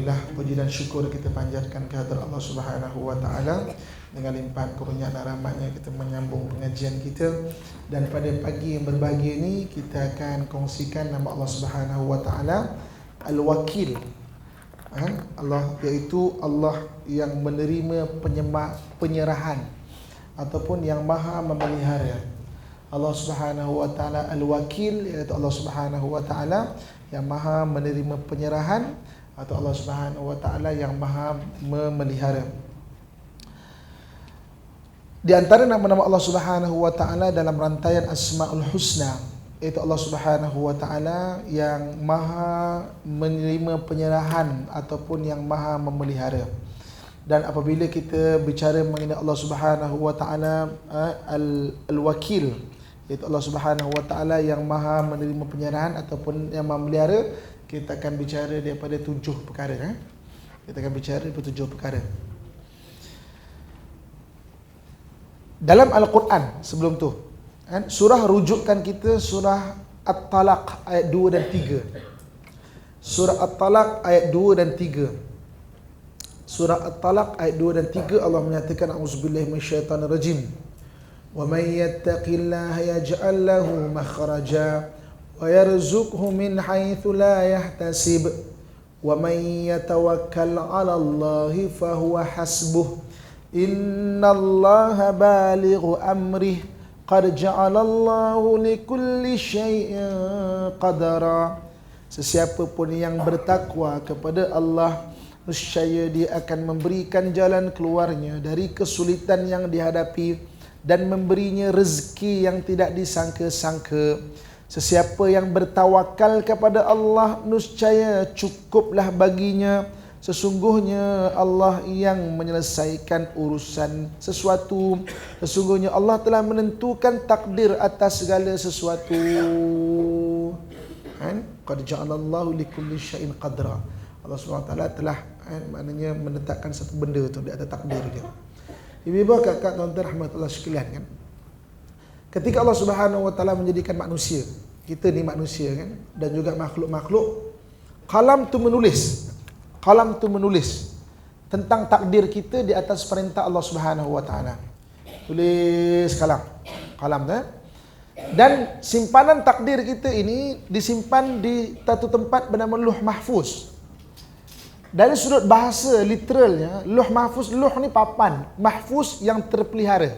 Alhamdulillah, puji dan syukur kita panjatkan kehadirat Allah Subhanahu wa taala. Dengan limpahan kurnia dan rahmatnya kita menyambung pengajian kita, dan pada pagi yang berbahagia ini kita akan kongsikan nama Allah Subhanahu wa taala Al-Wakil. Allah, iaitu Allah yang menerima penyerahan ataupun yang maha memelihara. Allah Subhanahu wa taala Al-Wakil, iaitu Allah Subhanahu wa taala yang maha menerima penyerahan, atau Allah Subhanahu wa taala yang maha memelihara. Di antara nama-nama Allah Subhanahu wa taala dalam rantaian Asmaul Husna, iaitu Allah Subhanahu wa taala yang maha menerima penyerahan ataupun yang maha memelihara. Dan apabila kita bicara mengenai Allah Subhanahu wa taala Al-Wakil, iaitu Allah Subhanahu wa taala yang maha menerima penyerahan ataupun yang memelihara, kita akan bicara daripada 7 perkara. Kita akan bicara daripada 7 perkara. Dalam Al-Quran sebelum tu, surah rujukan kita surah At-Talaq ayat 2 dan 3. Surah At-Talaq ayat 2 dan 3. Surah At-Talaq ayat 2 dan 3 Allah menyatakan, A'udzubillahi minasyaitonirrajim. Wa may yattaqillaha yaj'al lahu makhraja wa yarzuqhu min haitsu la yahtasib wa may yatawakkal 'ala Allahi fahuwa hasbuh innallaha balighu amrih qad ja'alallahu likulli syai'in qadara. Sesiapa pun yang bertakwa kepada Allah, nescaya dia akan memberikan jalan keluarnya dari kesulitan yang dihadapi dan memberinya rezeki yang tidak disangka-sangka. Sesiapa yang bertawakal kepada Allah, nescaya cukuplah baginya. Sesungguhnya Allah yang menyelesaikan urusan sesuatu. Sesungguhnya Allah telah menentukan takdir atas segala sesuatu. Qad ja'alallahu likulli syai'in qadra. Allah SWT telah maknanya menetapkan satu benda tu di atas takdir dia. Ibu-ibu, kakak, tuan-tuan rahmatullah sekalian, kan, ketika Allah Subhanahu wa taala menjadikan manusia, kita ni manusia, kan, dan juga makhluk-makhluk, kalam tu menulis tentang takdir kita di atas perintah Allah Subhanahu wa taala. Tulis kalam tu, dan simpanan takdir kita ini disimpan di satu tempat bernama Lauh Mahfuz. Dari sudut bahasa literalnya, Lauh Mahfuz, Lauh ni papan, Mahfuz yang terpelihara.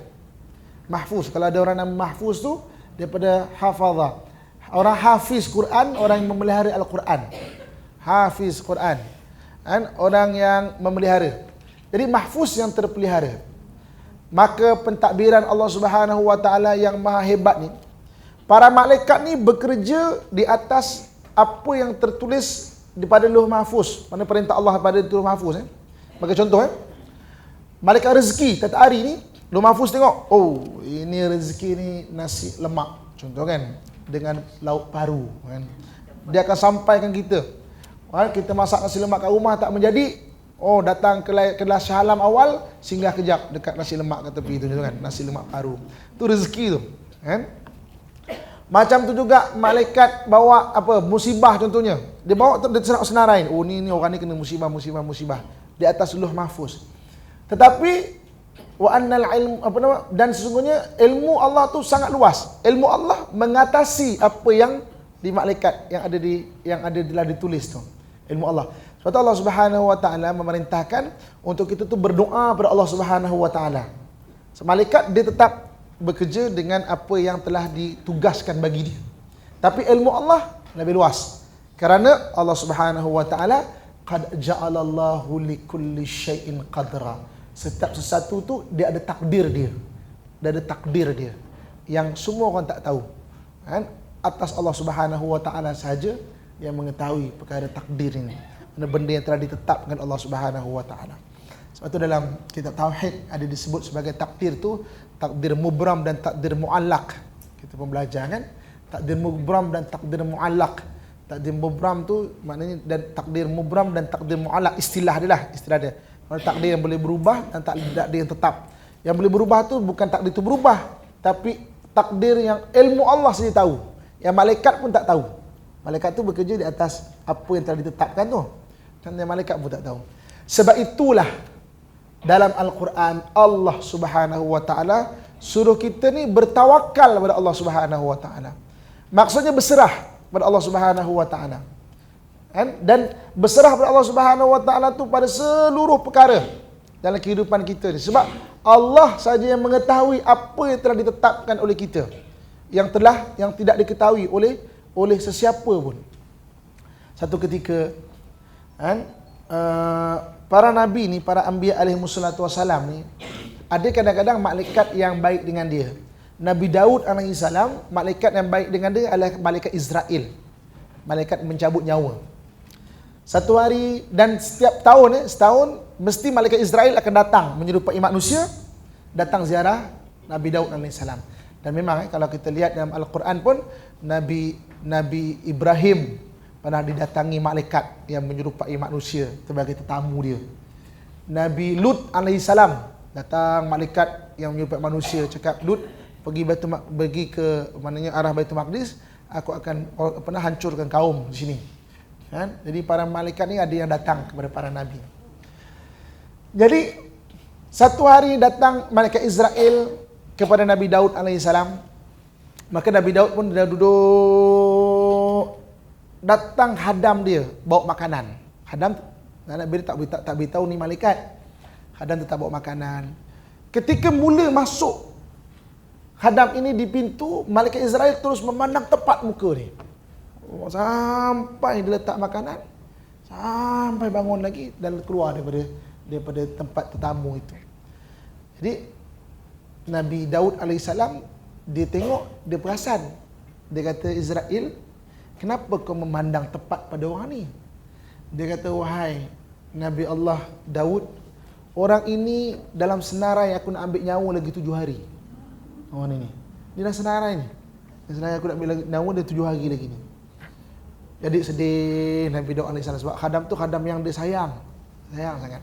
Mahfuz, kalau ada orang nama Mahfuz tu daripada hafazah. Orang hafiz Quran, orang yang memelihara Al-Quran. Hafiz Quran, orang yang memelihara. Jadi Mahfuz yang terpelihara. Maka pentadbiran Allah Subhanahu wa taala yang maha hebat ni, para malaikat ni bekerja di atas apa yang tertulis daripada Lauh Mahfuz, mana perintah Allah pada Lauh Mahfuz. Bagi contoh, malaikat rezeki tiap hari ni, Lauh Mahfuz tengok, oh ini rezeki ni nasi lemak, contoh kan, dengan lauk paru, kan. Dia akan sampaikan kita, kita masak nasi lemak kat rumah tak menjadi, oh datang ke kelas Shah Alam awal, singgah kejap dekat nasi lemak kat tepi tu, kan, nasi lemak paru. Tu rezeki tu, kan. Macam tu juga malaikat bawa apa, musibah contohnya. Dia bawa dia senarain. Oh ni orang ni kena musibah di atas Lauh Mahfuz. Tetapi wa annal ilm dan sesungguhnya ilmu Allah tu sangat luas. Ilmu Allah mengatasi apa yang di malaikat yang ada telah ditulis tu. Ilmu Allah. Sebab Allah Subhanahu wa taala memerintahkan untuk kita tu berdoa kepada Allah Subhanahu wa taala. Malaikat dia tetap bekerja dengan apa yang telah ditugaskan bagi dia. Tapi ilmu Allah lebih luas. Kerana Allah Subhanahu wa taala qad ja'alallahu likulli syai'in qadra. Setiap sesuatu tu dia ada takdir dia. Dia ada takdir dia yang semua orang tak tahu. Kan? Atas Allah Subhanahu wa taala saja yang mengetahui perkara takdir ini. Benda yang telah ditetapkan Allah Subhanahu wa taala. Sebab tu dalam kitab tauhid ada disebut sebagai takdir tu takdir mubram dan takdir muallaq. Kita pun belajar, kan, takdir mubram dan takdir muallaq. Takdir mubram tu maknanya, dan takdir mubram dan takdir muallaq, istilah dia. Takdir yang boleh berubah dan takdir yang tetap. Yang boleh berubah tu bukan takdir tu berubah, tapi takdir yang ilmu Allah saja tahu, yang malaikat pun tak tahu. Malaikat tu bekerja di atas apa yang telah ditetapkan tu. Dan malaikat pun tak tahu. Sebab itulah dalam Al-Quran Allah Subhanahu wa taala suruh kita ni bertawakal kepada Allah Subhanahu wa taala. Maksudnya berserah kepada Allah Subhanahu wa taala. Dan berserah kepada Allah Subhanahu wa taala tu pada seluruh perkara dalam kehidupan kita ni. Sebab Allah saja yang mengetahui apa yang telah ditetapkan oleh kita. Yang tidak diketahui oleh sesiapa pun. Satu ketika para nabi ni, para anbiya alaihi wassalatu wassalam ni, ada kadang-kadang malaikat yang baik dengan dia. Nabi Daud alaihi salam, malaikat yang baik dengan dia adalah malaikat Israel. Malaikat mencabut nyawa. Satu hari dan setiap tahun setahun mesti malaikat Israel akan datang menyerupai manusia, datang ziarah Nabi Daud alaihi salam. Dan memang kalau kita lihat dalam Al-Quran pun Nabi Ibrahim pernah didatangi malaikat yang menyerupai manusia sebagai tetamu dia. Nabi Lut alaihi salam datang malaikat yang menyerupai manusia, cakap, Lut pergi ke maknanya arah Baitul Maqdis, aku akan hancurkan kaum di sini. Jadi para malaikat ni ada yang datang kepada para nabi. Jadi satu hari datang malaikat Israel kepada Nabi Daud alaihi salam. Maka Nabi Daud pun dah duduk, datang hadam dia bawa makanan. Hadam Nabi tak beritahu ni malaikat. Hadam tetap bawa makanan. Ketika mula masuk hadam ini di pintu, malaikat Israel terus memandang tepat muka ni. Sampai dia letak makanan, sampai bangun lagi dan keluar daripada tempat tetamu itu. Jadi Nabi Daud alaihissalam, dia tengok, dia perasan. Dia kata, Israel, kenapa kau memandang tepat pada orang ni? Dia kata, wahai Nabi Allah Daud, orang ini dalam senarai aku nak ambil nyawa lagi 7 hari. Orang ini. Dia dah senarai ni. Senarai aku nak ambil nyawa dia 7 hari lagi ni. Jadi sedih Nabi Daud alaihissalam sebab khadam tu khadam yang dia sayang. Sayang sangat.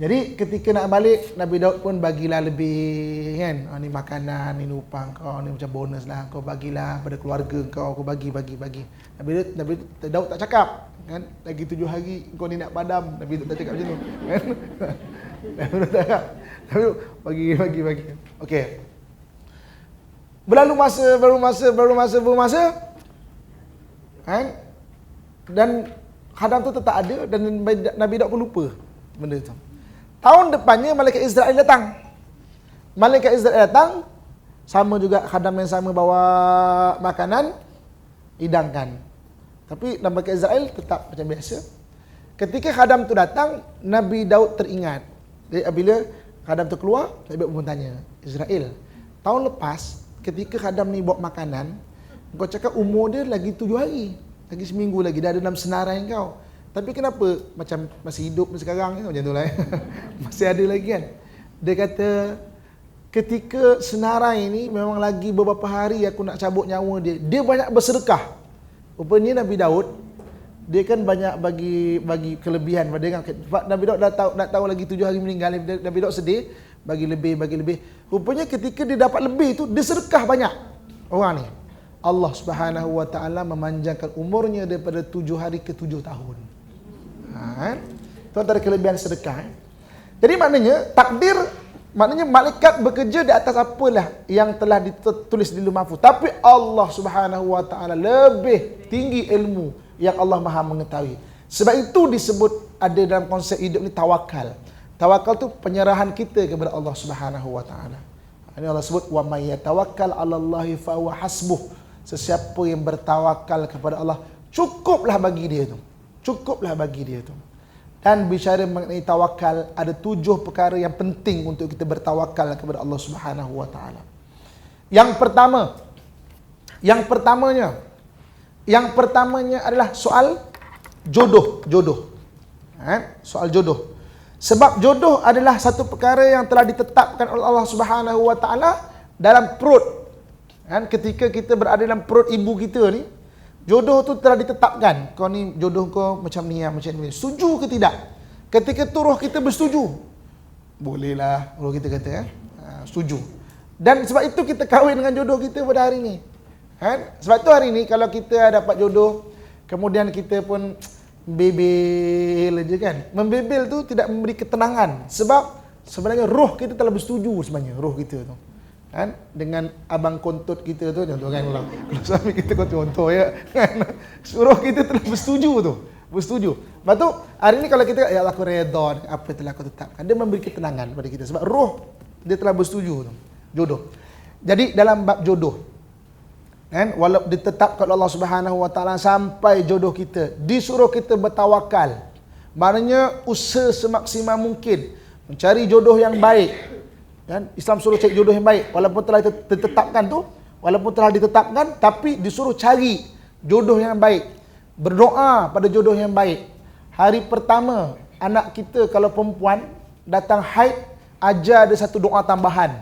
Jadi ketika nak balik, Nabi Daud pun bagilah lebih kan. Ni makanan, ni upah kau, ni macam bonus lah. Kau bagilah pada keluarga kau bagi. Nabi Daud tak cakap kan. Lagi 7 hari kau ni nak padam. Nabi Daud tak cakap macam tu kan. Nabi Daud tak cakap. Nabi Daud bagi. Okey. Berlalu masa kan? Dan khadam tu tetap ada dan Nabi Daud pun lupa benda tu. Tahun depannya malaikat Israel datang. Malaikat Israel datang, sama juga khadam yang sama bawa makanan, hidangkan. Tapi malaikat Israel tetap macam biasa. Ketika khadam tu datang, Nabi Daud teringat. Jadi bila khadam tu keluar, Nabi Daud pun tanya, Israel, tahun lepas ketika khadam ni bawa makanan, kau cakap umur dia lagi 7 hari, lagi seminggu lagi, dah ada 6 senarai kau. Tapi kenapa macam masih hidup sekarang macam tu lah. Masih ada lagi kan. Dia kata ketika senarai ini memang lagi beberapa hari aku nak cabut nyawa dia. Dia banyak bersedekah. Rupanya Nabi Daud dia kan banyak bagi kelebihan pada dia. Sebab Nabi Daud dah tahu lagi 7 hari meninggal. Nabi Daud sedih, bagi lebih. Rupanya ketika dia dapat lebih tu, dia sedekah banyak orang ni. Allah Subhanahu wa taala memanjangkan umurnya daripada 7 hari ke 7 tahun. Itu antara kelebihan sedekah. Jadi maknanya takdir, maknanya malaikat bekerja di atas apalah yang telah ditulis di Lauh Mahfuz. Tapi Allah Subhanahu wa taala lebih tinggi ilmu yang Allah Maha mengetahui. Sebab itu disebut ada dalam konsep hidup ni tawakal. Tawakal tu penyerahan kita kepada Allah Subhanahu wa taala. Ini Allah sebut wa may yatawakkal 'alallahi fa huwa hasbuh. Sesiapa yang bertawakal kepada Allah, cukuplah bagi dia tu. Dan bicara mengenai tawakal, ada 7 perkara yang penting untuk kita bertawakal kepada Allah Subhanahu wa taala. Yang pertamanya adalah soal jodoh. Soal jodoh. Sebab jodoh adalah satu perkara yang telah ditetapkan oleh Allah Subhanahu wa taala dalam perut. Ketika kita berada dalam perut ibu kita ni, jodoh tu telah ditetapkan. Kau ni jodoh kau macam ni. Setuju ke tidak? Ketika tu roh kita bersetuju. Bolehlah roh kita kata setuju. Dan sebab itu kita kahwin dengan jodoh kita pada hari ni. Sebab tu hari ni kalau kita dapat jodoh, kemudian kita pun membebel aja kan. Membebel tu tidak memberi ketenangan. Sebab sebenarnya roh kita telah bersetuju sebenarnya, roh kita tu. Kan? Dengan abang kontut kita tu, contoh kan kalau suami kita contoh ya. Kan? Roh kita telah bersetuju tu. Bersetuju. Lepas tu, hari ni kalau kita, ya Allah aku redha apa yang telah aku tetapkan. Dia memberi ketenangan pada kita. Sebab roh, dia telah bersetuju tu. Jodoh. Jadi dalam bab jodoh, kan, walaupun ditetapkan oleh Allah Subhanahu Wa Taala sampai jodoh kita, disuruh kita bertawakal. Maknanya usaha semaksimal mungkin mencari jodoh yang baik. Kan? Islam suruh cari jodoh yang baik. Walaupun telah ditetapkan tu, walaupun telah ditetapkan, tapi disuruh cari jodoh yang baik. Berdoa pada jodoh yang baik. Hari pertama anak kita kalau perempuan datang haid, ajar ada satu doa tambahan.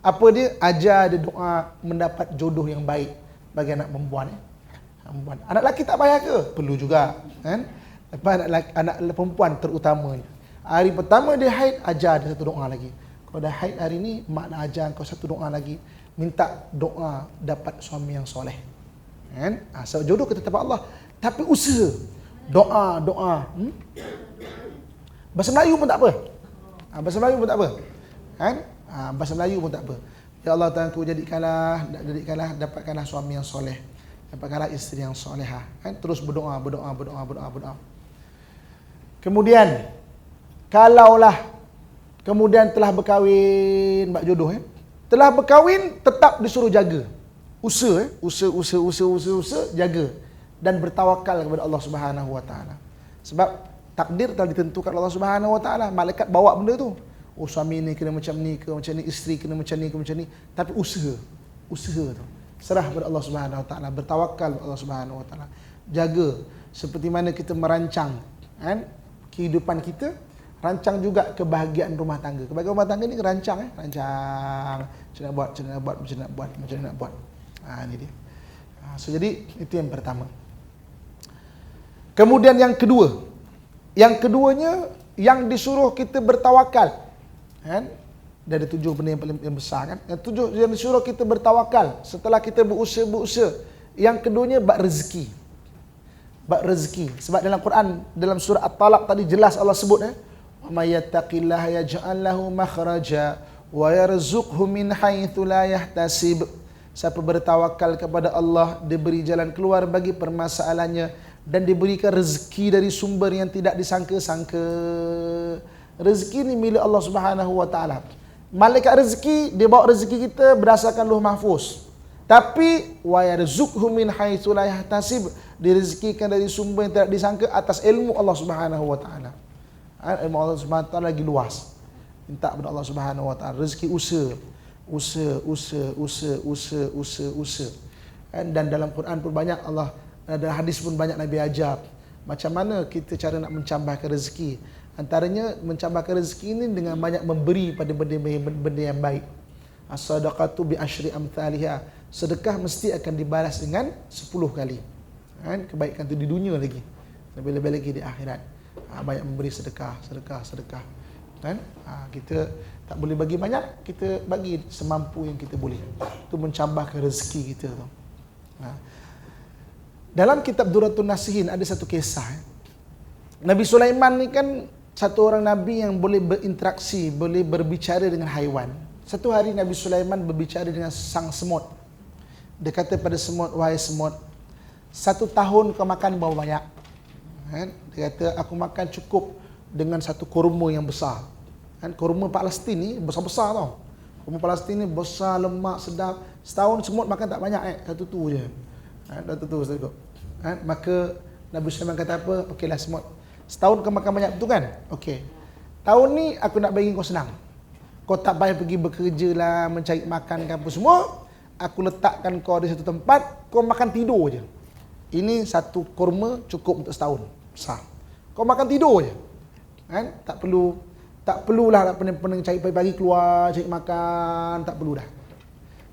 Apa dia? Ajar dia doa mendapat jodoh yang baik bagi anak perempuan. Anak lelaki tak payah ke? Perlu juga, kan? Lepas anak perempuan terutamanya. Hari pertama dia haid, ajar dia satu doa lagi. Kalau dah haid hari ni, mak nak ajar kau satu doa lagi. Minta doa dapat suami yang soleh. Kan? So jodoh kita dapat Allah. Tapi usaha. Doa. Bahasa Melayu pun tak apa. Bahasa Melayu pun tak apa. Kan? Bahasa Melayu pun tak apa. Ya Allah Tuhan ku jadikanlah dapatkanlah suami yang soleh. Dapatkanlah isteri yang solehah. Kan? Terus berdoa. Kemudian kalaulah kemudian telah berkahwin, bab jodoh telah berkahwin, tetap disuruh jaga. Usaha jaga dan bertawakal kepada Allah Subhanahu Wa Taala. Sebab takdir telah ditentukan Allah Subhanahu Wa Taala. Malaikat bawa benda tu. Oh suami ni kena macam ni ke macam ni, isteri kena macam ni ke macam ni. Tapi usaha tu. Serah kepada Allah Subhanahu Wa Taala, bertawakal kepada Allah Subhanahu Wa Taala. Jaga seperti mana kita merancang kan kehidupan kita, rancang juga kebahagiaan rumah tangga. Kebahagiaan rumah tangga ni rancang rancang macam nak buat. Ni dia. So jadi itu yang pertama. Kemudian yang keduanya yang disuruh kita bertawakal. Kan? Dari 7 benda yang paling besar kan. Yang disuruh kita bertawakal setelah kita berusaha. Yang keduanya bab rezeki. Sebab dalam Quran, dalam surah At-Talaq tadi jelas Allah sebut wa may yattaqillaha yaj'al lahu makhraja wa yarzuqhu min haitsu la yahtasib. Siapa bertawakal kepada Allah, diberi jalan keluar bagi permasalahannya dan diberikan rezeki dari sumber yang tidak disangka-sangka. Rezeki ni milik Allah Subhanahu Wa Taala. Malaikat rezeki, dia bawa rezeki kita berdasarkan Lauh Mahfuz. Tapi wa yarzuqhu min haitsu la yahtasib, direzekikan dari sumber yang tidak disangka atas ilmu Allah Subhanahu Wa Taala. Ilmu Allah Subhanahu Wa Taala lagi luas. Minta kepada Allah Subhanahu Wa Taala rezeki usaha. Dan dalam Quran pun banyak Allah, ada hadis pun banyak Nabi ajar macam mana kita cara nak mencambahkan rezeki. Antaranya mencambahkan rezeki ini dengan banyak memberi pada benda yang baik. As-sadaqatu bi asyri amthaliha. Sedekah mesti akan dibalas dengan 10 kali. Kan? Kebaikan itu di dunia lagi. Lebih-lebih lagi di akhirat. Banyak memberi sedekah. Kan? Kita tak boleh bagi banyak, kita bagi semampu yang kita boleh. Itu mencambahkan rezeki kita tu. Dalam kitab Durratun Nasihin ada satu kisah. Nabi Sulaiman ni kan satu orang Nabi yang boleh berinteraksi, boleh berbicara dengan haiwan. Satu hari Nabi Sulaiman berbicara dengan sang semut. Dia kata pada semut, wahai semut, 1 tahun kau makan berapa banyak? Dia kata, aku makan cukup dengan satu kurma yang besar. Kurma Palestin ni besar-besar tau. Kurma Palestin ni besar, lemak, sedap. Setahun semut makan tak banyak satu tu je. Satu tu. Maka Nabi Sulaiman kata apa? Okeylah semut, setahun kau makan banyak betul kan? Okey. Tahun ni aku nak bagi kau senang. Kau tak payah pergi bekerja lah, mencari makan ke apa semua. Aku letakkan kau di satu tempat, kau makan tidur je. Ini satu kurma cukup untuk setahun. Besar. Kau makan tidur je. Tak perlulah nak pening-pening cari pagi-pagi keluar, cari makan, tak perlu dah.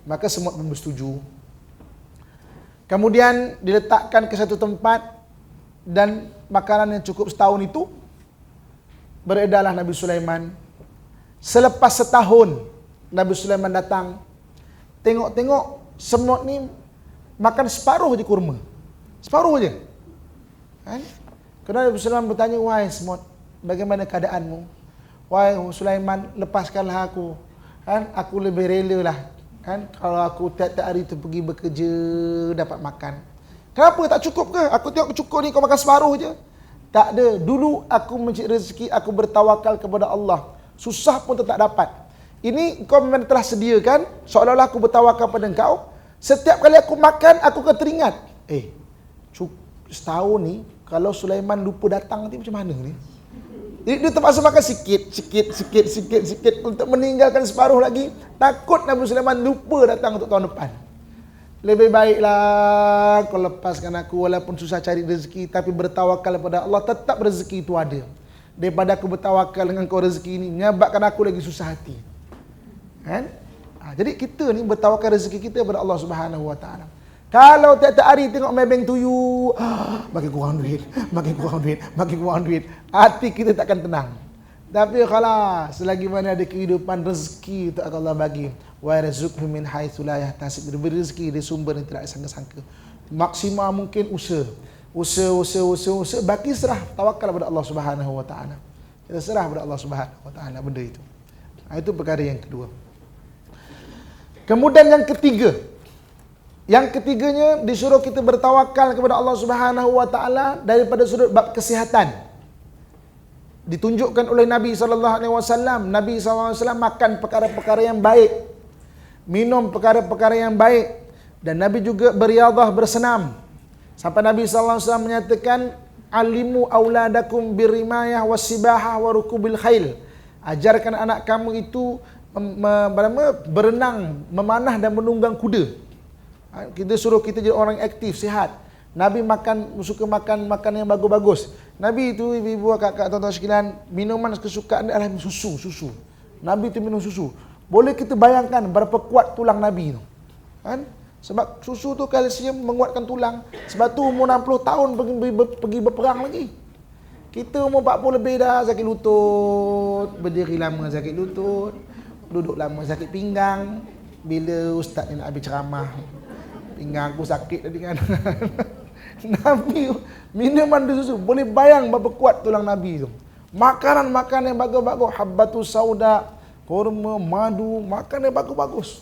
Maka semut pun bersetuju. Kemudian diletakkan ke satu tempat dan makanan yang cukup setahun itu beredarlah Nabi Sulaiman. Selepas setahun Nabi Sulaiman datang, tengok semut ni makan separuh je kurma. Separuh je. Kerana Nabi Sulaiman bertanya, wahai semut, bagaimana keadaanmu? Wahai Sulaiman, lepaskanlah aku. Kan, aku lebih rela lah. Kan, kalau aku tiap-tiap hari tu pergi bekerja, dapat makan. Kenapa tak cukup ke? Aku tengok cukup ni kau makan separuh je. Tak ada. Dulu aku mencari rezeki, aku bertawakal kepada Allah. Susah pun tak dapat. Ini kau memang telah sediakan, seolah-olah aku bertawakal pada engkau. Setiap kali aku makan, aku akan teringat. Setahun ni, kalau Sulaiman lupa datang nanti macam mana ni? Dia terpaksa makan sikit untuk meninggalkan separuh lagi. Takut Nabi Sulaiman lupa datang untuk tahun depan. Lebih baiklah kau lepaskan aku walaupun susah cari rezeki, tapi bertawakal kepada Allah, tetap rezeki itu ada. Daripada aku bertawakal dengan kau rezeki ini, menyebabkan aku lagi susah hati. Kan? Jadi kita ni bertawakal rezeki kita kepada Allah Subhanahu Wa Taala. Kalau tiap-tiap hari tengok maybank tuyu, makin kurang duit, hati kita takkan tenang. Tapi kalau selagi mana ada kehidupan, rezeki itu akan Allah bagi. Wa yarzuqhu min haitsu la yahtasib. Diberi rezeki dari sumber yang tidak sangka-sangka. Maksimal mungkin usaha, baki serah tawakal kepada Allah Subhanahu Wa Taala. Kita serah kepada Allah Subhanahu Wa Taala benda itu. Itu perkara yang kedua. Kemudian yang ketiganya disuruh kita bertawakal kepada Allah Subhanahu Wa Taala daripada sudut bab kesihatan. Ditunjukkan oleh Nabi sallallahu alaihi wasallam, Nabi sallallahu alaihi wasallam makan perkara-perkara yang baik, minum perkara-perkara yang baik, dan Nabi juga beriadah, bersenam. Sampai Nabi sallallahu alaihi wasallam menyatakan, alimu auladakum birimayah wasibahah wa rukubil khail. Ajarkan anak kamu itu berenang, memanah dan menunggang kuda. Kita suruh kita jadi orang aktif, sihat. Nabi suka makan makanan yang bagus-bagus. Nabi itu, ibu-ibu, kakak, tuan-tuan sekalian, minuman kesukaan adalah susu. Nabi itu minum susu. Boleh kita bayangkan berapa kuat tulang Nabi itu. Kan? Sebab susu tu kalsium menguatkan tulang. Sebab tu umur 60 tahun pergi berperang lagi. Kita umur 40 lebih dah sakit lutut, berdiri lama sakit lutut, duduk lama sakit pinggang. Bila ustaz ni nak habis ceramah, pinggang aku sakit tadi kan. Nabi minuman di susu, boleh bayang berapa kuat tulang Nabi tu. Makanan-makanan yang bagus-bagus, habbatus sauda, kurma, madu, makanan yang bagus-bagus.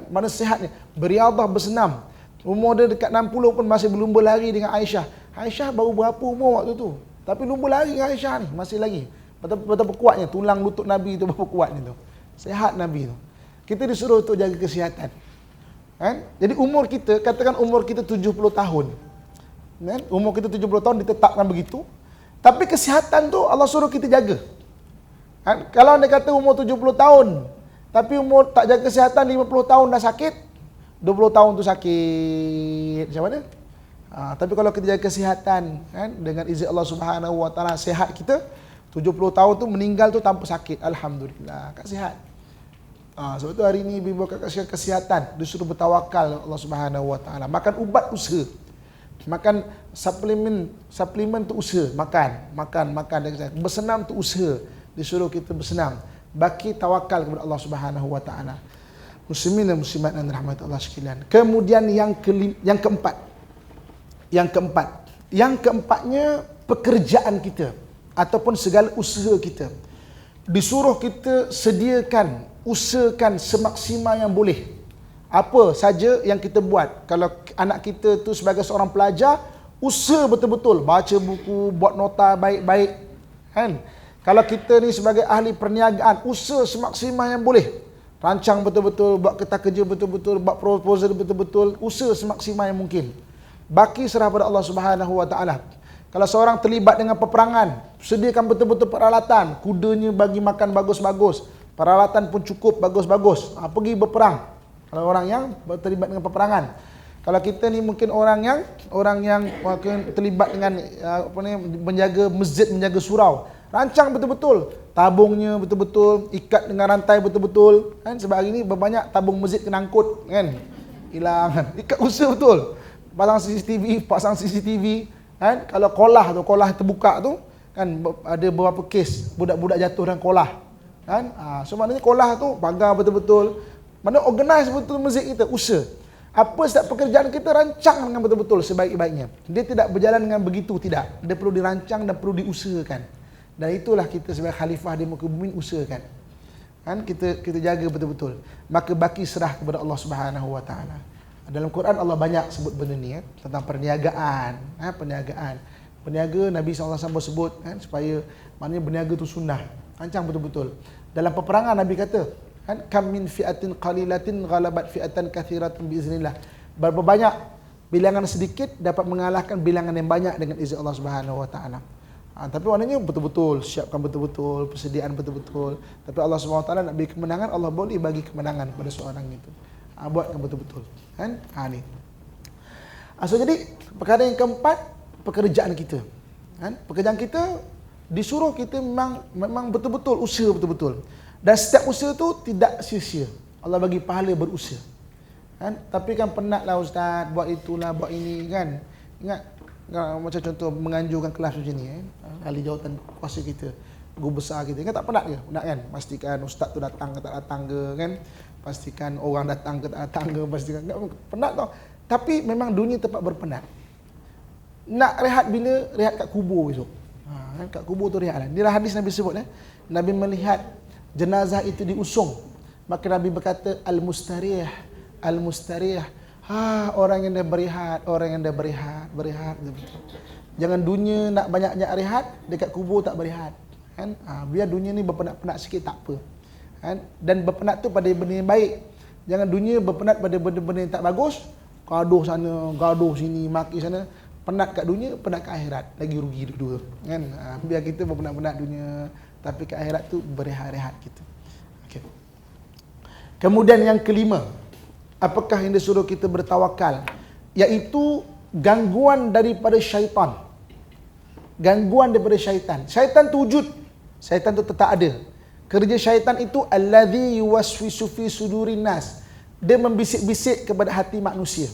Mana sihatnya? Beriadah, bersenam. Umur dia dekat 60 pun masih berlumba lari dengan Aisyah. Aisyah baru berapa umur waktu tu? Tapi lumba lari dengan Aisyah ni masih lagi. Betapa kuatnya tulang lutut Nabi tu, berapa kuatnya tu. Sehat Nabi tu. Kita disuruh untuk jaga kesihatan. Kan? Jadi umur kita, katakan umur kita 70 tahun. Kan? Umur kita 70 tahun ditetapkan begitu. Tapi kesihatan tu Allah suruh kita jaga. Kan? Kalau anda kata umur 70 tahun, tapi umur tak jaga kesihatan, 50 tahun dah sakit, 20 tahun tu sakit. Macam mana? Tapi kalau kita jaga kesihatan, kan? Dengan izin Allah Subhanahu Wa Taala, sihat kita, 70 tahun tu meninggal tu tanpa sakit. Alhamdulillah, kan sihat. Sebab tu hari ni ibu kakak kesihatan disuruh bertawakal Allah Subhanahu Wa Taala. Makan ubat usaha. Makan suplemen tu usaha, makan. Bersenam tu usaha. Disuruh kita bersenam. Baki tawakal kepada Allah Subhanahu Wa Taala. Muslimin dan muslimat yang dirahmati Allah sekalian. Kemudian yang keempat. Yang keempatnya pekerjaan kita ataupun segala usaha kita. Disuruh kita usahakan semaksimal yang boleh. Apa saja yang kita buat. Kalau anak kita tu sebagai seorang pelajar, usaha betul-betul, baca buku, buat nota baik-baik. Kan? Kalau kita ni sebagai ahli perniagaan, usaha semaksimal yang boleh. Rancang betul-betul, buat kertas kerja betul-betul, buat proposal betul-betul, usaha semaksimal yang mungkin. Baki serah pada Allah Subhanahu Wa Taala. Kalau seorang terlibat dengan peperangan, sediakan betul-betul peralatan, kudanya bagi makan bagus-bagus, peralatan pun cukup bagus-bagus, pergi berperang. Kalau orang yang terlibat dengan peperangan. Kalau kita ni mungkin orang yang mungkin terlibat dengan menjaga masjid, menjaga surau, rancang betul-betul, tabungnya betul-betul, ikat dengan rantai betul-betul, kan? Sebab hari ni berbanyak tabung masjid kena angkut, kan? Hilang, ikat usaha betul. Pasang CCTV, kan? Kalau kolah terbuka tu, kan ada beberapa kes budak-budak jatuh dalam kolah, kan? So maknanya kolah tu pagar betul-betul. Mana organize betul masjid kita, usaha. Apa setiap pekerjaan kita rancang dengan betul-betul sebaik-baiknya. Dia tidak berjalan dengan begitu, tidak. Dia perlu dirancang dan perlu diusahakan. Dan itulah kita sebagai khalifah di muka bumi usahakan. Kan kita jaga betul-betul. Maka baki serah kepada Allah Subhanahu wa taala. Dalam Quran Allah banyak sebut benda ni tentang perniagaan, perniagaan. Peniaga Nabi SAW sebut supaya maknanya berniaga tu sunnah. Rancang betul-betul. Dalam peperangan Nabi kata, kan kam min fi'atin qalilatin ghalabat fi'atan katsiratan biiznillah. Berapa banyak bilangan sedikit dapat mengalahkan bilangan yang banyak dengan izin Allah Subhanahu wa taala. Tapi maknanya betul-betul, siapkan betul-betul, persediaan betul-betul. Tapi Allah Subhanahu wa taala nak bagi kemenangan, Allah boleh bagi kemenangan pada seorang itu. Buatkan betul-betul. Kan? Ni. So jadi perkara yang keempat, pekerjaan kita. Kan? Pekerjaan kita disuruh kita memang betul-betul usaha betul-betul. Dan setiap usaha tu tidak sia-sia. Allah bagi pahala berusaha. Kan? Tapi kan penatlah ustaz buat itulah buat ini kan. Ingat macam contoh menganjurkan kelas macam ni ahli jawatan kuasa kita, guru besar kita kan tak penat ke? Penat kan? Pastikan ustaz tu datang ke tak datang ke kan? Pastikan orang datang ke tak datang ke, pastikan penat tau. Tapi memang dunia tempat berpenat. Nak rehat bila? Rehat kat kubur besok. Kat kubur tu rehat. Dia hadis Nabi sebut Nabi melihat jenazah itu diusung. Maka Nabi berkata al-mustarih, al-mustarih. Orang yang dah berehat, orang yang dah berehat. Jangan dunia nak banyak-banyak rehat, dekat kubur tak berehat. Kan? Biar dunia ni berpenat-penat sikit tak apa. Kan? Dan berpenat tu pada benda yang baik. Jangan dunia berpenat pada benda-benda yang tak bagus. Gaduh sana, gaduh sini, maki sana. Penat kat dunia, penat kat akhirat. Lagi rugi dua-dua. Kan? Biar kita berpenat-penat dunia, tapi kat akhirat tu berehat-rehat kita. Okay. Kemudian yang kelima, apakah yang disuruh kita bertawakal? Iaitu gangguan daripada syaitan. Gangguan daripada syaitan. Syaitan tu wujud. Syaitan tu tetap ada. Kerja syaitan itu allazi yuwaswisu fi sudurin nas. Dia membisik-bisik kepada hati manusia.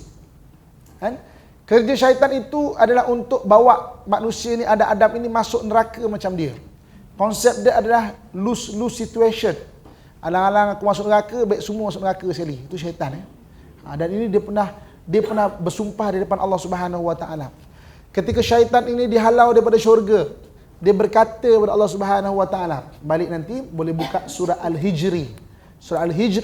Kan? Kerja syaitan itu adalah untuk bawa manusia ni ada Adam ini masuk neraka macam dia. Konsep dia adalah lose situation. Alang-alang aku masuk neraka, baik semua masuk neraka sekali. Itu syaitan. Dan ini dia pernah bersumpah di depan Allah Subhanahu wa taala. Ketika syaitan ini dihalau daripada syurga, dia berkata kepada Allah Subhanahu wa taala. Balik nanti boleh buka surah Al-Hijri. Surah Al-Hijr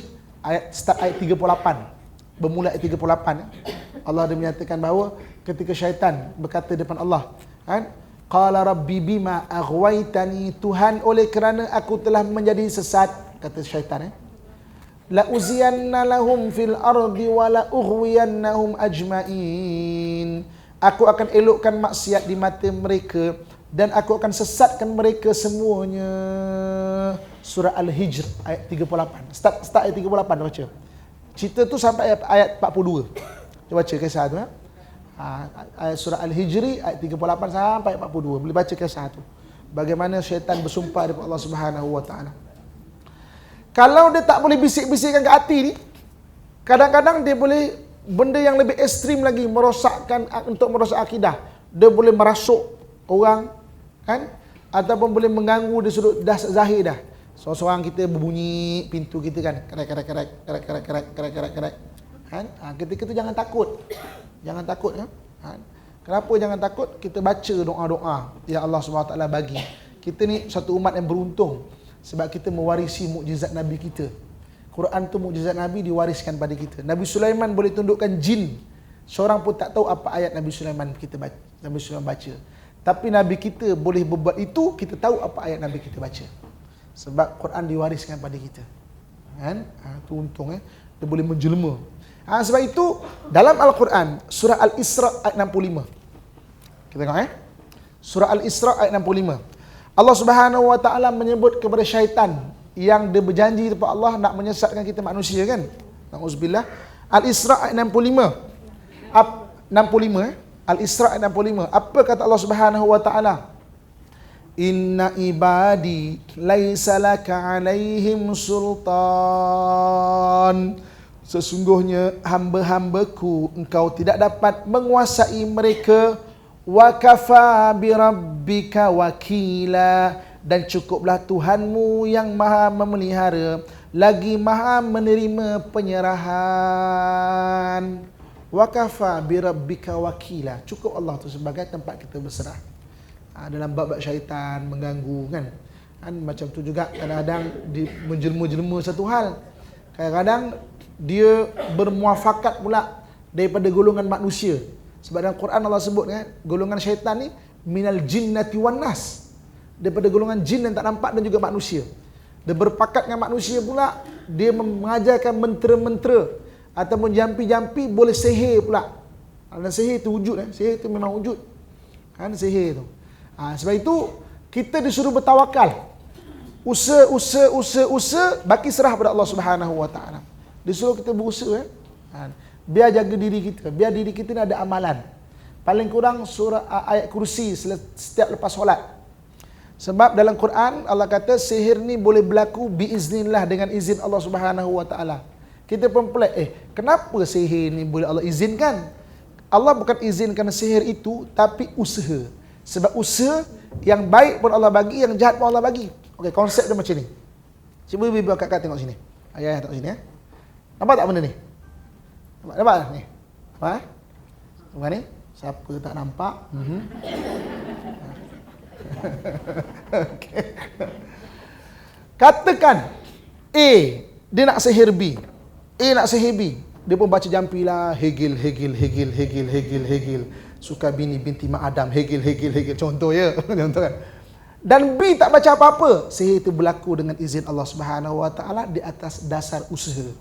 start ayat 38. Bermula ayat 38. Allah dia menyatakan bahawa ketika syaitan berkata di depan Allah, kan? Qala rabbi bima aghwaytani, Tuhan oleh kerana aku telah menjadi sesat, kata syaitan. La uziyanna lahum fil ardi wa la ughwiyannahum ajmain. Aku akan elokkan maksiat di mata mereka dan aku akan sesatkan mereka semuanya. Surah Al-Hijr ayat 38. Start ayat 38 baca. Cerita tu sampai ayat 42. Kita baca kisah tu. Surah Al-Hijri ayat 38 sampai 42. Boleh baca kisah tu. Bagaimana syaitan bersumpah kepada Allah Subhanahu wa taala. Kalau dia tak boleh bisik-bisikkan ke hati ni, kadang-kadang dia boleh benda yang lebih ekstrim lagi, merosakkan, untuk merosak akidah. Dia boleh merasuk orang, kan? Ataupun boleh mengganggu di sudut zahir dah. Seorang kita berbunyi pintu kita kan, kerek. Kan? Ketika itu jangan takut. Jangan takut kan? Kenapa jangan takut? Kita baca doa-doa yang Allah SWT bagi. Kita ni satu umat yang beruntung sebab kita mewarisi mukjizat Nabi kita. Quran tu mukjizat Nabi diwariskan pada kita. Nabi Sulaiman boleh tundukkan jin. Seorang pun tak tahu apa ayat Nabi Sulaiman Nabi Sulaiman baca. Tapi Nabi kita boleh berbuat itu, kita tahu apa ayat Nabi kita baca. Sebab Quran diwariskan pada kita. Kan? Itu untung dia boleh menjelma. Sebab itu dalam Al-Quran surah Al-Isra ayat 65. Kita tengok surah Al-Isra ayat 65. Allah Subhanahu wa taala menyebut kepada syaitan yang dia berjanji kepada Allah nak menyesatkan kita manusia kan. Nauzubillah. Al-Isra ayat 65. 65 Al-Isra ayat 65. Apa kata Allah Subhanahu wa taala? Inna ibadi laisa laka alaihim sultan. Sesungguhnya hamba-hambaku engkau tidak dapat menguasai mereka. Wa kafa bi rabbika wakila, dan cukuplah Tuhanmu yang maha memelihara lagi maha menerima penyerahan. Wa kafa bi rabbika wakila. Cukup Allah tu sebagai tempat kita berserah. Dalam bab syaitan mengganggu kan. Macam tu juga kadang-kadang menjelma-jelma satu hal. Kadang-kadang dia bermuafakat pula daripada golongan manusia. Sebab dalam Quran Allah sebut kan, golongan syaitan ni minal jinnati wan nas. Daripada golongan jin yang tak nampak dan juga manusia. Dia berpakat dengan manusia pula, dia mengajarkan mentera-mentera ataupun jampi-jampi, boleh sihir pula. Dan sihir tu wujud, sihir tu memang wujud. Kan sihir tu. Sebab itu kita disuruh bertawakal. Usaha, baki serah pada Allah Subhanahu Wa Taala. Disuruh kita berusaha. Biar jaga diri kita, biar diri kita ni ada amalan. Paling kurang surah ayat kursi setiap lepas solat. Sebab dalam Quran Allah kata sihir ni boleh berlaku biiznillah, dengan izin Allah Subhanahu Wa Taala. Kita pun pelik, kenapa sihir ni boleh Allah izinkan? Allah bukan izinkan sihir itu, tapi usaha. Sebab usaha yang baik pun Allah bagi, yang jahat pun Allah bagi. Okey, konsep dia macam ni. Cuba ibu kakak tengok sini. Ayah tengok sini. Nampak tak benda ni? Nampak ni? Nampak? Nampak ni? Siapa tak nampak? Okay. Katakan A, dia nak sihir B. A nak sihir B. Dia pun baca jampilah, Hegel. Suka binti Mak Adam, Hegel. Contoh ya. Contoh kan. Dan B tak baca apa-apa. Sihir itu berlaku dengan izin Allah Subhanahu Wa Taala di atas dasar usaha.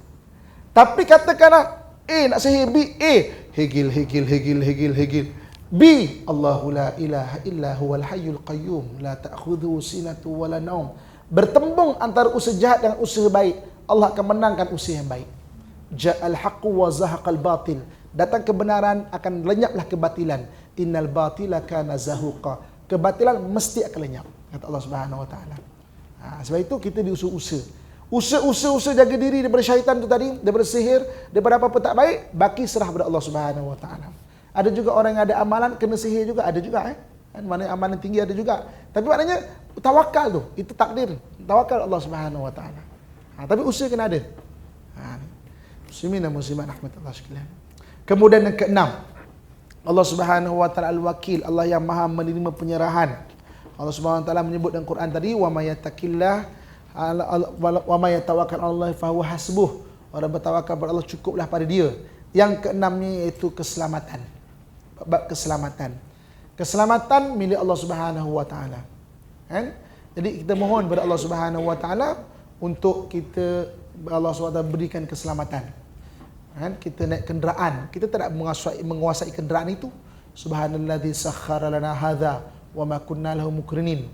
Tapi katakanlah A nak sihir B, A Hegel. B, Allahu la ilaha illa huwal hayyul qayyum la ta'khudhuhu sinatu wala naum. Bertembung antara usaha jahat dengan usaha baik, Allah akan menangkan usaha yang baik. Ja'al haqqu wa zahaqal batil. Datang kebenaran, akan lenyaplah kebatilan. Innal batila kana zahuqa. Kebatilan mesti akan lenyap, kata Allah Subhanahu Wa Taala. Sebab itu kita diusaha-usaha. Usaha jaga diri daripada syaitan tu tadi, daripada sihir, daripada apa-apa tak baik, baki serah pada Allah Subhanahu Wa Taala. Ada juga orang yang ada amalan kena sihir juga, ada juga Mana amalan tinggi ada juga. Tapi maknanya tawakal tu, itu takdir. Tawakal Allah Subhanahu Wa Taala. Tapi usaha kena ada. Muslimin dan muslimat rahmatullah sekalian. Kemudian yang keenam, Allah Subhanahu Wa Taala Al-Wakil, Allah yang Maha menerima penyerahan. Allah Subhanahu Wa Taala menyebut dalam Quran tadi, wa may yattaqillah wa may yatawakkal 'ala Allah fa huwa hasbuh. Orang bertawakal kepada Allah cukuplah pada dia. Yang keenamnya iaitu keselamatan. Bab keselamatan. Keselamatan milik Allah Subhanahu Wa Taala. Kan? Jadi kita mohon kepada Allah Subhanahu Wa Taala untuk kita, Allah SWT berikan keselamatan. Kan? Kita naik kenderaan, kita tidak menguasai kenderaan itu. Subhanalladzi sakhkhara lana hadza wa ma kunna lahu muqrinin.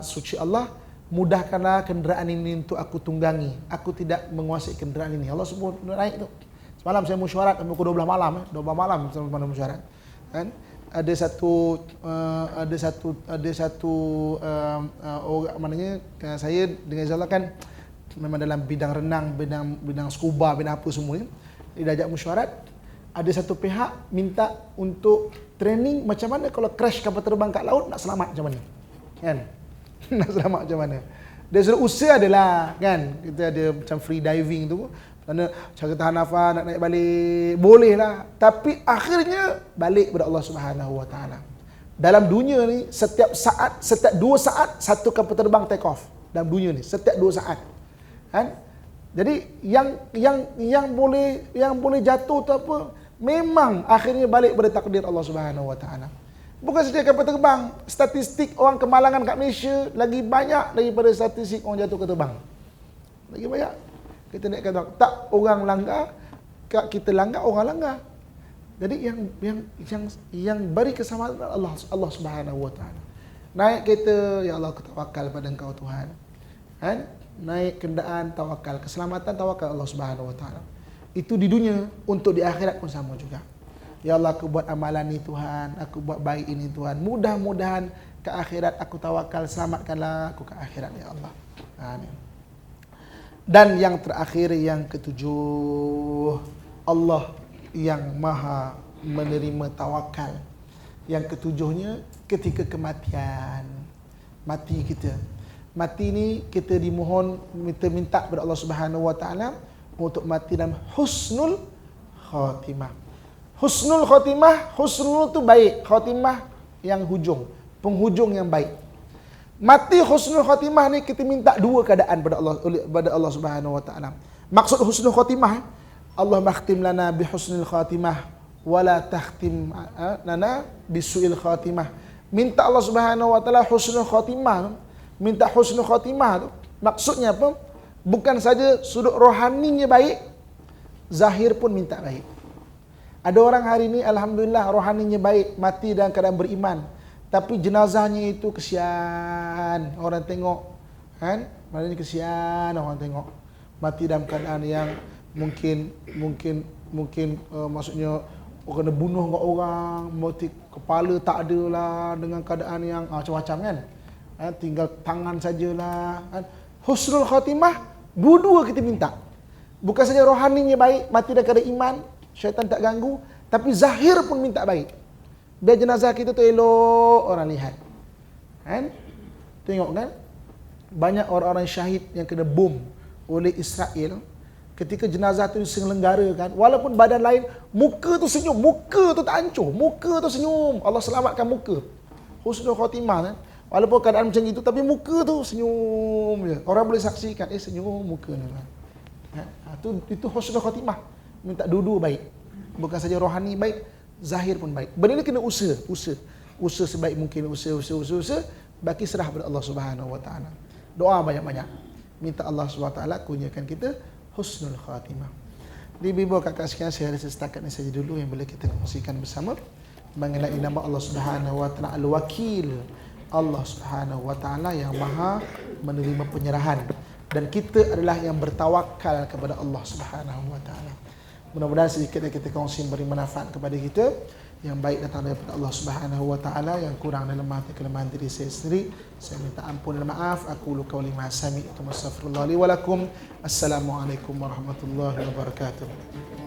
Suci Allah, mudahkanlah kenderaan ini untuk aku tunggangi. Aku tidak menguasai kenderaan ini. Allah sebut naik tu. Semalam saya mesyuarat sampai pukul 12 malam, 12 malam sama mesyuarat. Kan? Ada satu orang, maknanya saya dengan Zallah kan memang dalam bidang renang, bidang scuba, bidang apa semua. Dia ajak mesyuarat. Ada satu pihak minta untuk training macam mana kalau crash kapal terbang kat laut, nak selamat macam mana. Kan? Nak selamat macam mana. Dia suruh usaha adalah kan, kita ada macam free diving tu. Mana cara tahan nafas, nak naik balik, boleh lah. Tapi akhirnya balik kepada Allah Subhanahu Wa Taala. Dalam dunia ni, setiap 2 saat, satu kapal terbang take off. Dalam dunia ni, setiap 2 saat. Kan? Jadi yang boleh jatuh tu apa? Memang akhirnya balik pada takdir Allah Subhanahu Wa Taala. Bukan saja kapal terbang, statistik orang kemalangan kat Malaysia lagi banyak daripada statistik orang jatuh ke terbang. Lagi banyak. Kita naik kata tak orang langgar, kita langgar, orang langgar. Jadi yang beri keselamatan Allah Subhanahu Wa Taala. Naik kereta, ya Allah aku tawakal pada Engkau Tuhan. Kan? Naik kenderaan, tawakal. Keselamatan, tawakal Allah Subhanahu Wa Taala. Itu di dunia, untuk di akhirat pun sama juga. Ya Allah aku buat amalan ni Tuhan, aku buat baik ini Tuhan. Mudah-mudahan ke akhirat aku tawakal, selamatkanlah aku ke akhirat ya Allah. Amin. Dan yang terakhir, yang ketujuh, Allah yang Maha menerima tawakal. Yang ketujuhnya ketika kematian, mati kita. mati ni kita dimohon minta kepada Allah Subhanahu Wa Taala untuk mati dalam husnul khatimah. Husnul khatimah, husnul tu baik, khatimah yang hujung, penghujung yang baik. Mati husnul khatimah ni kita minta dua keadaan pada Allah Subhanahu Wa Taala. Maksud husnul khatimah, Allah makhtim lana bi husnul khatimah wala takhtim lana bisuil khatimah. Minta Allah Subhanahu Wa Taala husnul khatimah. Minta husnul khatimah tu maksudnya apa? Bukan saja sudut rohaninya baik, zahir pun minta baik. Ada orang hari ini alhamdulillah rohaninya baik, mati dalam keadaan beriman, tapi jenazahnya itu kesian orang tengok, kan? Maknanya kesian orang tengok. Mati dalam keadaan yang mungkin maksudnya kena bunuh dengan orang, mati kepala tak ada lah, dengan keadaan yang macam-macam kan. Tinggal tangan sajalah. Husnul khatimah, dua-dua kita minta. Bukan saja rohaninya baik, mati dalam keadaan iman, syaitan tak ganggu, tapi zahir pun minta baik. Biar jenazah kita tu elok orang lihat. Kan? Tengok kan? Banyak orang-orang syahid yang kena bom oleh Israel. Ketika jenazah tu diselenggarakan, walaupun badan lain, muka tu senyum, muka tu tak hancur, muka tu senyum. Allah selamatkan muka. Husnul khatimah kan? Walaupun keadaan macam itu, tapi muka tu senyum je. Orang boleh saksikan, senyum muka ni. Itu husnul khatimah. Minta dua-dua baik. Bukan saja rohani baik, zahir pun baik. Benda ni kena usaha. Usaha sebaik mungkin, usaha. Baki serah pada Allah Subhanahu Wa Taala. Doa banyak-banyak. Minta Allah Subhanahu Wa Taala kurniakan kita husnul khatimah. Ibu-ibu kakak sekalian, saya rasa setakat ini saja dulu yang boleh kita kongsikan bersama mengenai nama Allah Subhanahu Wa Taala Al-Wakil. Allah Subhanahu Wa Taala yang Maha menerima penyerahan, dan kita adalah yang bertawakal kepada Allah Subhanahu Wa Taala. Mudah-mudahan sedikit yang kita kongsi beri manfaat kepada kita. Yang baik datang daripada Allah Subhanahu Wa Taala, yang kurang dan lemah kelemahan diri saya sendiri, saya minta ampun dan maaf. Aku lu qauli ma sami'tu, astaghfirullah li wa lakum. Assalamualaikum warahmatullahi wabarakatuh.